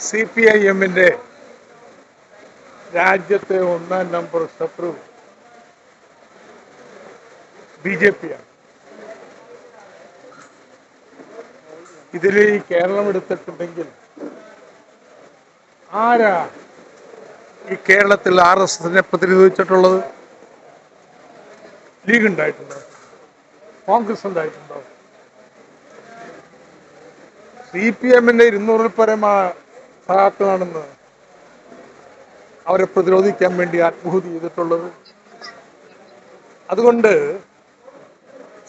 CPIM-ന്റെ രാജ്യത്തെ ഒന്നാം നമ്പർ ശത്രു BJP ആണ്. ഇതിൽ ഈ കേരളം എടുത്തിട്ടുണ്ടെങ്കിൽ ആരാ ഈ കേരളത്തിൽ RSSനെ പ്രതിരോധിച്ചിട്ടുള്ളത്? ലീഗ് ഉണ്ടായിട്ടുണ്ടോ? കോൺഗ്രസ് ഉണ്ടായിട്ടുണ്ടോ? CPM-ന്റെ 200-ൽ പരം സഹാക്കളാണെന്ന് അവരെ പ്രതിരോധിക്കാൻ വേണ്ടി ആത്മഹത്യ ചെയ്തിട്ടുള്ളത്. അതുകൊണ്ട്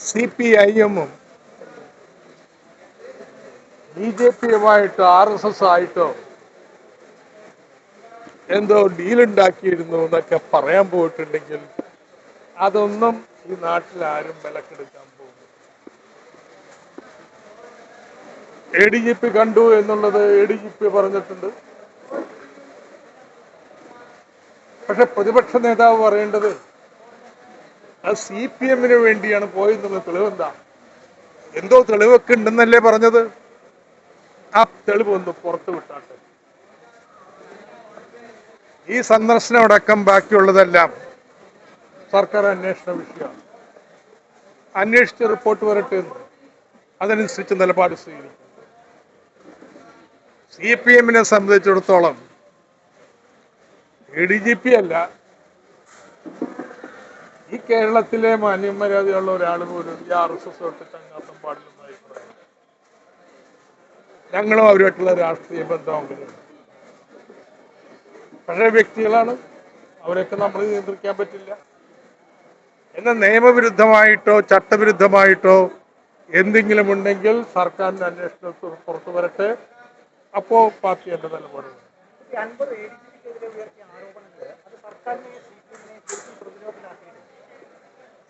CPIM-ഉം BJP-യുമായിട്ടോ RSS ആയിട്ടോ എന്തോ ഡീലുണ്ടാക്കിയിരുന്നു എന്നൊക്കെ പറയാൻ പോയിട്ടുണ്ടെങ്കിൽ അതൊന്നും ഈ നാട്ടിൽ ആരും വിലക്കെടുക്കാൻ പോകും. ADGP കണ്ടു എന്നുള്ളത് ADGP പറഞ്ഞിട്ടുണ്ട്. പക്ഷെ പ്രതിപക്ഷ നേതാവ് പറയേണ്ടത് അത് CPM-ന് വേണ്ടിയാണ് പോയെന്നുള്ള തെളിവെന്താ? എന്തോ തെളിവൊക്കെ ഉണ്ടെന്നല്ലേ പറഞ്ഞത്? ആ തെളിവ് ഒന്ന് പുറത്തു വിട്ടാട്ടെ. ഈ സന്ദർശനം അടക്കം ബാക്കിയുള്ളതെല്ലാം സർക്കാർ അന്വേഷണ വിഷയമാണ്. അന്വേഷിച്ച് റിപ്പോർട്ട് വരട്ടെ, അതനുസരിച്ച് നിലപാട് സ്വീകരിക്കും. CPM-നെ സംബന്ധിച്ചിടത്തോളം ADGP അല്ല, ഈ കേരളത്തിലെ മാന്യമര്യാദയുള്ള ഒരാൾ പോലും ഈ RSS തൊട്ട് ചങ്ങാത്തം പാടില്ലെന്ന അഭിപ്രായം. ഞങ്ങളും അവരുമായിട്ടുള്ള രാഷ്ട്രീയ ബന്ധമെങ്കിലും പക്ഷേ വ്യക്തികളാണ്, അവരൊക്കെ നമ്മൾ നിയന്ത്രിക്കാൻ പറ്റില്ല. എന്നാൽ നിയമവിരുദ്ധമായിട്ടോ ചട്ടവിരുദ്ധമായിട്ടോ എന്തെങ്കിലും ഉണ്ടെങ്കിൽ സർക്കാരിന്റെ അന്വേഷണത്തിൽ പുറത്തു വരട്ടെ. അപ്പോ പാർട്ടി എന്റെ നിലപാട്.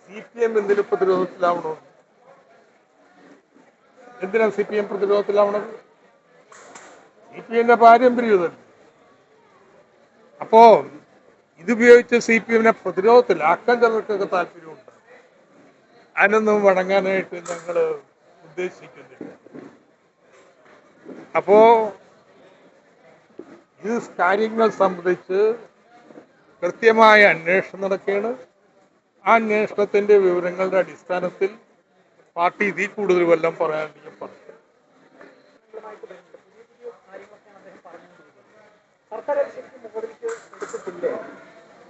CPM എന്തിനു പ്രതിരോധത്തിലാവണോ? എന്തിനാ CPM പ്രതിരോധത്തിലാവണത്? CPM-ന്റെ പാരമ്പര്യം ഇതല്ല. അപ്പോ ഇതുപയോഗിച്ച് CPM-നെ പ്രതിരോധത്തിലാക്കാൻ ചിലർക്കൊക്കെ താല്പര്യമുണ്ട്. അതിനൊന്നും വഴങ്ങാനായിട്ട് ഞങ്ങൾ ഉദ്ദേശിക്കുന്നില്ല. അപ്പോ ഈ കാര്യങ്ങൾ സംബന്ധിച്ച് കൃത്യമായ അന്വേഷണം നടക്കുകയാണ്. ആ അന്വേഷണത്തിന്റെ വിവരങ്ങളുടെ അടിസ്ഥാനത്തിൽ പാർട്ടി ഇതിൽ കൂടുതൽ വല്ലതും പറയാനെങ്കിൽ പറഞ്ഞു.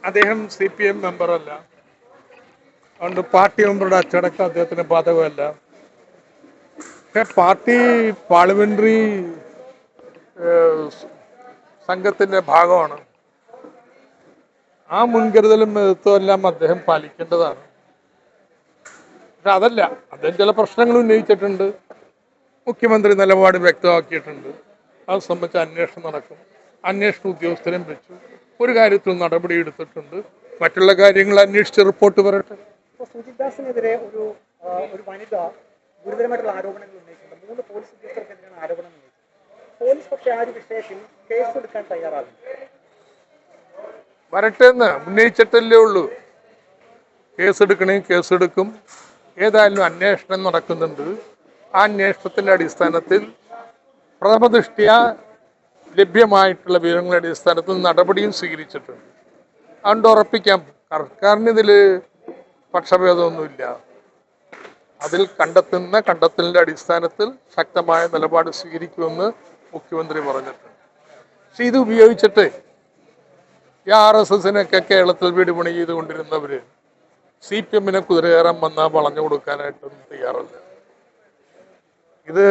അദ്ദേഹം CPM മെമ്പറല്ല, അതുകൊണ്ട് പാർട്ടി മെമ്പറുടെ അച്ചടക്കം അദ്ദേഹത്തിന് ബാധകമല്ല. പക്ഷെ പാർട്ടി പാർലമെന്ററി സംഘത്തിന്റെ ഭാഗമാണ്. ആ മുൻകരുതലും നേതൃത്വം എല്ലാം അദ്ദേഹം പാലിക്കേണ്ടതാണ്. പക്ഷെ അതല്ല, അദ്ദേഹം ചില പ്രശ്നങ്ങൾ ഉന്നയിച്ചിട്ടുണ്ട്. മുഖ്യമന്ത്രി നിലപാട് വ്യക്തമാക്കിയിട്ടുണ്ട്. അത് സംബന്ധിച്ച് അന്വേഷണം നടക്കും. അന്വേഷണ ഉദ്യോഗസ്ഥരും വെച്ചു. ഒരു കാര്യത്തിൽ നടപടി എടുത്തിട്ടുണ്ട്. മറ്റുള്ള കാര്യങ്ങൾ അന്വേഷിച്ച് റിപ്പോർട്ട് വരട്ടെ. സുജിത്ദാസിനെതിരെ ഒരു വനിത ഗുരുതരമായിട്ടുള്ള ആരോപണങ്ങൾ ഉന്നയിച്ചിട്ടുണ്ട്. 3 പോലീസ് ഉദ്യോഗസ്ഥർക്കെതിരെയാണ് ആരോപണം ഉന്നയിച്ചത്. പോലീസ് പക്ഷേ ആ ഒരു വിഷയത്തിൽ കേസെടുക്കാൻ തയ്യാറാകും. വരട്ടെ എന്ന് ഉന്നയിച്ചിട്ടല്ലേ ഉള്ളൂ. കേസെടുക്കണേ കേസെടുക്കും. ഏതായാലും അന്വേഷണം നടക്കുന്നുണ്ട്. ആ അന്വേഷണത്തിന്റെ അടിസ്ഥാനത്തിൽ പ്രഥമദൃഷ്ട്യാ ലഭ്യമായിട്ടുള്ള വിവരങ്ങളുടെ അടിസ്ഥാനത്തിൽ നടപടിയും സ്വീകരിച്ചിട്ടുണ്ട്. അതുകൊണ്ട് ഉറപ്പിക്കാം, സർക്കാരിന് ഇതിൽ പക്ഷഭേദമൊന്നുമില്ല. അതിൽ കണ്ടെത്തലിന്റെ അടിസ്ഥാനത്തിൽ ശക്തമായ നിലപാട് സ്വീകരിക്കുമെന്ന് മുഖ്യമന്ത്രി പറഞ്ഞിട്ടുണ്ട്. പക്ഷെ ഇത് ഉപയോഗിച്ചിട്ട് ഈ RSSനൊക്കെ കേരളത്തിൽ വീടുപണി ചെയ്തുകൊണ്ടിരുന്നവര് CPM-നെ കുതിരകയറാൻ വന്നാൽ വളഞ്ഞു കൊടുക്കാനായിട്ടൊന്നും തയ്യാറല്ല. ഇത്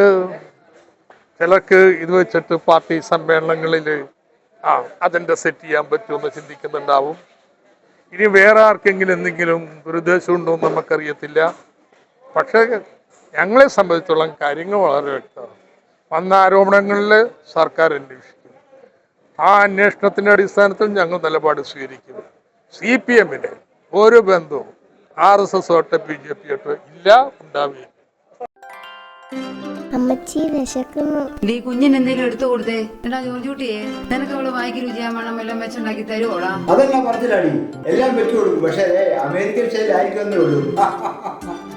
ചിലർക്ക് ഇത് വെച്ചിട്ട് പാർട്ടി സമ്മേളനങ്ങളിൽ അജണ്ട സെറ്റ് ചെയ്യാൻ പറ്റുമെന്ന് ചിന്തിക്കുന്നുണ്ടാവും. ഇനി വേറെ ആർക്കെങ്കിലും എന്തെങ്കിലും ദുരുദ്ദേശമുണ്ടോ എന്ന് നമുക്കറിയത്തില്ല. പക്ഷേ ഞങ്ങളെ സംബന്ധിച്ചോളം കാര്യങ്ങൾ വളരെ വ്യക്തമാണ്. വന്ന ആരോപണങ്ങളിൽ സർക്കാർ അന്വേഷിക്കും. ആ അന്വേഷണത്തിന്റെ അടിസ്ഥാനത്തിൽ ഞങ്ങൾ നിലപാട് സ്വീകരിക്കും. CPM-ന് ഒരു ബന്ധവും RSS-ഓട്ട് BJP-യോട്ട് ഇല്ല, ഉണ്ടാവില്ല. അമ്മച്ചി വിശക്കുന്നു. നീ കുഞ്ഞിന് എന്തെങ്കിലും എടുത്തു കൊടുത്തേ. എടാ ജോർജൂട്ടിയെ, നിനക്ക് അവള് വായിക്ക് രുചിയാൻ വേണം എല്ലാം വെച്ചുണ്ടാക്കി തരുവോടാ? അതെല്ലാം പറഞ്ഞില്ലാടി, എല്ലാം വെച്ചു കൊടുക്കും. പക്ഷേ അമേരിക്കൻ സ്റ്റൈലായിരിക്കുന്നേ ഉള്ളൂ.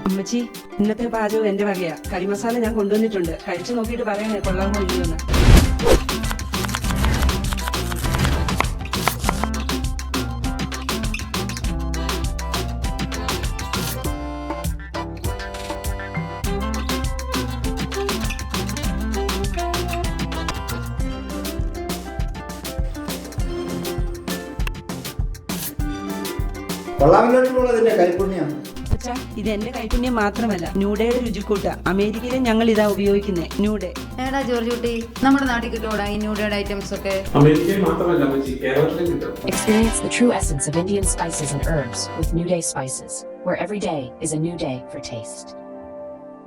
അമ്മച്ചി, ഇന്നത്തെ പാചകം എന്റെ വകയാ. കരിമസാല ഞാൻ കൊണ്ടുവന്നിട്ടുണ്ട്. കഴിച്ചു നോക്കിയിട്ട് പറയണേ കൊള്ളാമോ ഇല്ലയോന്ന്. കൊള്ളാമല്ലോ അതിന്റെ കൈപുണ്യം. അച്ഛാ ഇത് എന്റെ കൈപുണ്യം മാത്രമല്ല, ന്യൂഡയുടെ രുചിക്കൂട്ട. അമേരിക്കയിലും ഞങ്ങൾ ഇതാ ഉപയോഗിക്കുന്നത് ന്യൂഡേ. എടാ ജോർജ് കുട്ടി, നമ്മുടെ നാട്ടിൽ കിട്ടൂടാ ഈ ന്യൂഡയുടെ ഐറ്റംസ് ഒക്കെ? അമേരിക്കയിൽ മാത്രമല്ല അമ്മച്ചി, കേരളത്തിലും കിട്ടും. Experience the true essence of Indian spices and herbs with New Day spices, where every day is a new day for taste.